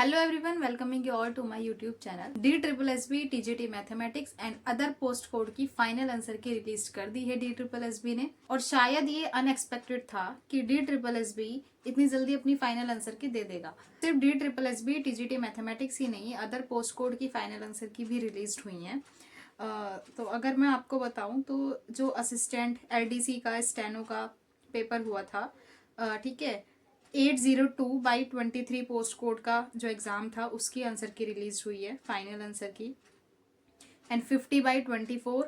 Hello everyone, welcoming you all to my YouTube channel. DSSB TGT mathematics and other post code की final answer की release कर दी है DSSB ने। और शायद ये अनएक्सपेक्टेड था कि DSSB इतनी जल्दी अपनी फाइनल आंसर की दे देगा। सिर्फ DSSB TGT मैथमेटिक्स ही नहीं, अदर पोस्ट कोड की फाइनल आंसर की भी रिलीज हुई हैं। तो अगर मैं आपको बताऊं तो जो असिस्टेंट LDC का स्टेनो का पेपर हुआ था, ठीक है, 802/23 पोस्ट कोड का जो एग्ज़ाम था उसकी आंसर की रिलीज हुई है, फाइनल आंसर की। एंड 50/24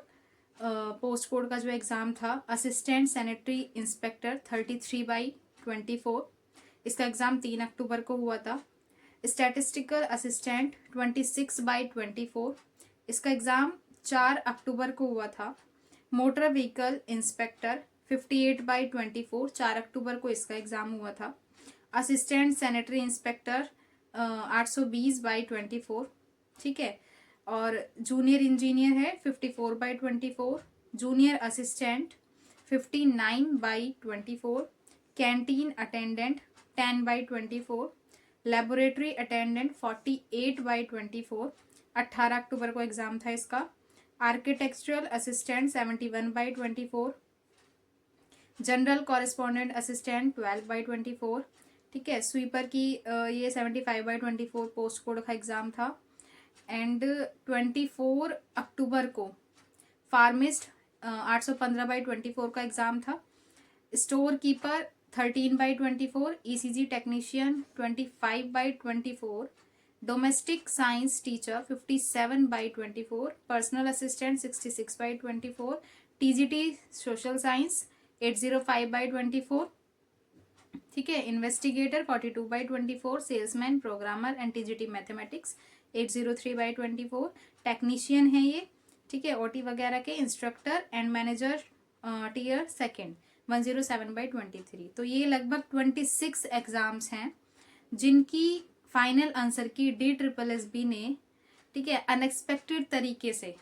पोस्ट कोड का जो एग्ज़ाम था असिस्टेंट सैनिटरी इंस्पेक्टर 33/24, इसका एग्ज़ाम 3 अक्टूबर को हुआ था। स्टैटिस्टिकल असिस्टेंट 26/24, इसका एग्ज़ाम 4 अक्टूबर को हुआ था। मोटर व्हीकल इंस्पेक्टर 58/24, 4 अक्टूबर को इसका एग्ज़ाम हुआ था। असिस्टेंट सैनिटरी इंस्पेक्टर 820/24, ठीक है। और जूनियर इंजीनियर है 54/24, junior assistant 59/24, canteen attendant 10/24, laboratory attendant 48/24, 18 अक्टूबर को एग्ज़ाम था इसका। Architectural assistant 71/24, general correspondent assistant 12/24, ठीक है। स्वीपर की ये 75/24 पोस्ट कोड का एग्ज़ाम था। एंड 24 अक्टूबर को फार्मिस्ट 815/24 का एग्ज़ाम था। Store keeper 13/24, ECG technician 25/24, domestic science teacher 57/24, personal assistant 66/24, TGT social science 805/24, ठीक है। Investigator 42/24, salesman programmer and TGT mathematics 803/24, technician है ये, ठीक है। OT वगैरह के instructor and manager tier second 107/23। तो ये लगभग 26 एग्जाम्स हैं जिनकी फाइनल आंसर की DSSB ने, ठीक है, अनएक्सपेक्टेड तरीके से,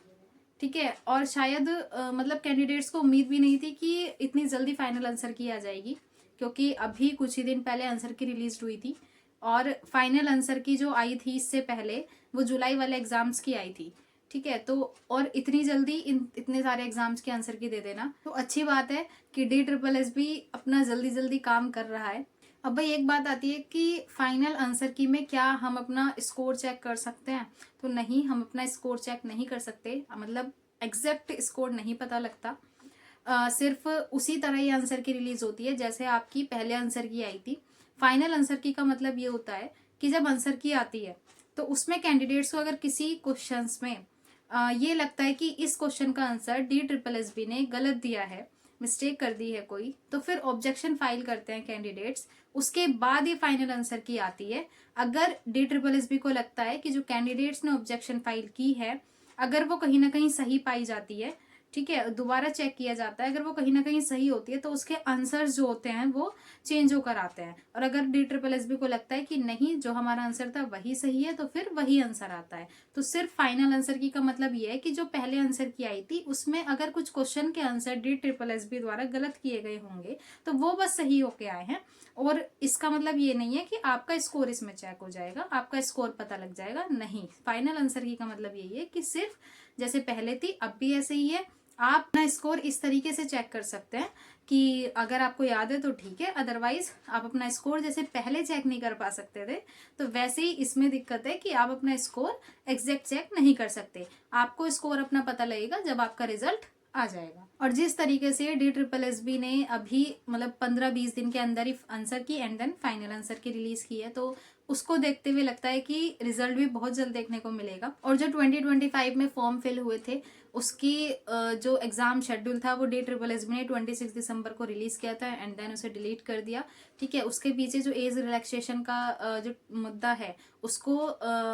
ठीक है। और शायद मतलब कैंडिडेट्स को उम्मीद भी नहीं थी कि इतनी जल्दी फाइनल आंसर की आ जाएगी, क्योंकि अभी कुछ ही दिन पहले आंसर की रिलीज हुई थी। और फाइनल आंसर की जो आई थी इससे पहले वो जुलाई वाले एग्जाम्स की आई थी, ठीक है। तो और इतनी जल्दी इतने सारे एग्जाम्स के आंसर की दे देना तो अच्छी बात है कि DSSB अपना जल्दी जल्दी काम कर रहा है। अब भाई एक बात आती है कि फाइनल आंसर की में क्या हम अपना स्कोर चेक कर सकते हैं? तो नहीं, हम अपना स्कोर चेक नहीं कर सकते, मतलब एग्जैक्ट स्कोर नहीं पता लगता। सिर्फ उसी तरह ही आंसर की रिलीज होती है जैसे आपकी पहले आंसर की आई थी। फाइनल आंसर की का मतलब ये होता है कि जब आंसर की आती है तो उसमें कैंडिडेट्स को अगर किसी क्वेश्चंस में ये लगता है कि इस क्वेश्चन का आंसर DSSB ने गलत दिया है, मिस्टेक कर दी है कोई, तो फिर ऑब्जेक्शन फाइल करते हैं कैंडिडेट्स। उसके बाद ये फाइनल आंसर की आती है। अगर DSSB को लगता है कि जो कैंडिडेट्स ने ऑब्जेक्शन फाइल की है अगर वो कहीं ना कहीं सही पाई जाती है, ठीक है, दोबारा चेक किया जाता है, अगर वो कहीं ना कहीं सही होती है तो उसके आंसर्स जो होते हैं वो चेंज होकर आते हैं। और अगर DSSB को लगता है कि नहीं, जो हमारा आंसर था वही सही है, तो फिर वही आंसर आता है। तो सिर्फ फाइनल आंसर की का मतलब ये है कि जो पहले आंसर की आई थी उसमें अगर कुछ क्वेश्चन के आंसर DSSB द्वारा गलत किए गए होंगे तो वो बस सही होके आए हैं। और इसका मतलब ये नहीं है कि आपका स्कोर इसमें चेक हो जाएगा, आपका स्कोर पता लग जाएगा, नहीं। फाइनल आंसर की का मतलब यही है कि सिर्फ जैसे पहले थी अब भी ऐसे ही है। आप अपना स्कोर इस तरीके से चेक कर सकते हैं कि अगर आपको याद है तो ठीक है, अदरवाइज आप अपना स्कोर जैसे पहले चेक नहीं कर पा सकते थे तो वैसे ही इसमें दिक्कत है कि आप अपना स्कोर एग्जैक्ट चेक नहीं कर सकते। आपको स्कोर अपना पता लगेगा जब आपका रिजल्ट आ जाएगा। और जिस तरीके से DSSB ने अभी मतलब 15-20 दिन के अंदर ही आंसर की एंड देन फाइनल आंसर की रिलीज की है, तो उसको देखते हुए लगता है कि रिजल्ट भी बहुत जल्द देखने को मिलेगा। और जो 2025 में फॉर्म फिल हुए थे उसकी जो एग्जाम शेड्यूल था वो DSSB ने 26 दिसंबर को रिलीज किया था एंड देन उसे डिलीट कर दिया, ठीक है। उसके पीछे जो एज रिलैक्सेशन का जो मुद्दा है उसको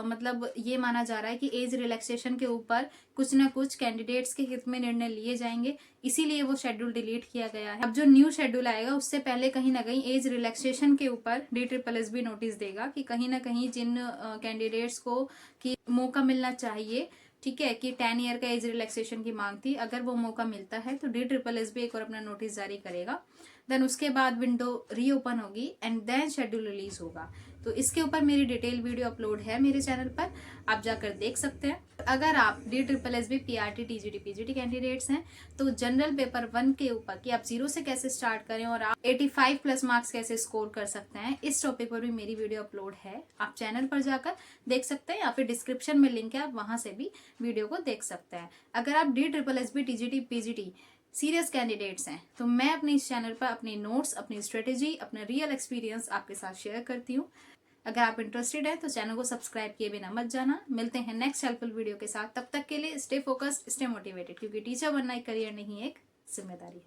मतलब ये माना जा रहा है कि एज रिलैक्सेशन के ऊपर कुछ ना कुछ कैंडिडेट्स के हित में निर्णय लिए जाएंगे, इसीलिए वो शेड्यूल डिलीट किया गया है। अब जो न्यू शेड्यूल आएगा उससे पहले कहीं ना कहीं एज रिलैक्सेशन के ऊपर DSSB नोटिस देगा कि कहीं ना कहीं जिन कैंडिडेट्स को कि मौका मिलना चाहिए, ठीक है, कि 10 ईयर का एज रिलैक्सेशन की मांग थी, अगर वो मौका मिलता है तो DSSB एक और अपना नोटिस जारी करेगा। देन उसके बाद विंडो रीओपन होगी एंड देन शेड्यूल रिलीज होगा। तो इसके ऊपर मेरी डिटेल वीडियो अपलोड है मेरे चैनल पर, आप जाकर देख सकते हैं। अगर आप DSSB PRT TGT PGT candidates हैं तो जनरल पेपर 1 के ऊपर कि आप 0 से कैसे स्टार्ट करें और आप 85 प्लस मार्क्स कैसे स्कोर कर सकते हैं, इस टॉपिक पर भी मेरी वीडियो अपलोड है, आप चैनल पर जाकर देख सकते हैं या फिर डिस्क्रिप्शन में लिंक है, आप वहां से भी वीडियो को देख सकते हैं। अगर आप DSSB TGT PGT serious candidates हैं तो मैं अपने इस चैनल पर अपनी नोट्स, अपनी स्ट्रेटेजी, अपना रियल एक्सपीरियंस आपके साथ शेयर करती हूँ। अगर आप इंटरेस्टेड हैं तो चैनल को सब्सक्राइब किए बिना मत जाना। मिलते हैं नेक्स्ट हेल्पफुल वीडियो के साथ, तब तक के लिए स्टे फोकस्ड, स्टे मोटिवेटेड, क्योंकि टीचर बनना एक करियर नहीं, एक जिम्मेदारी है।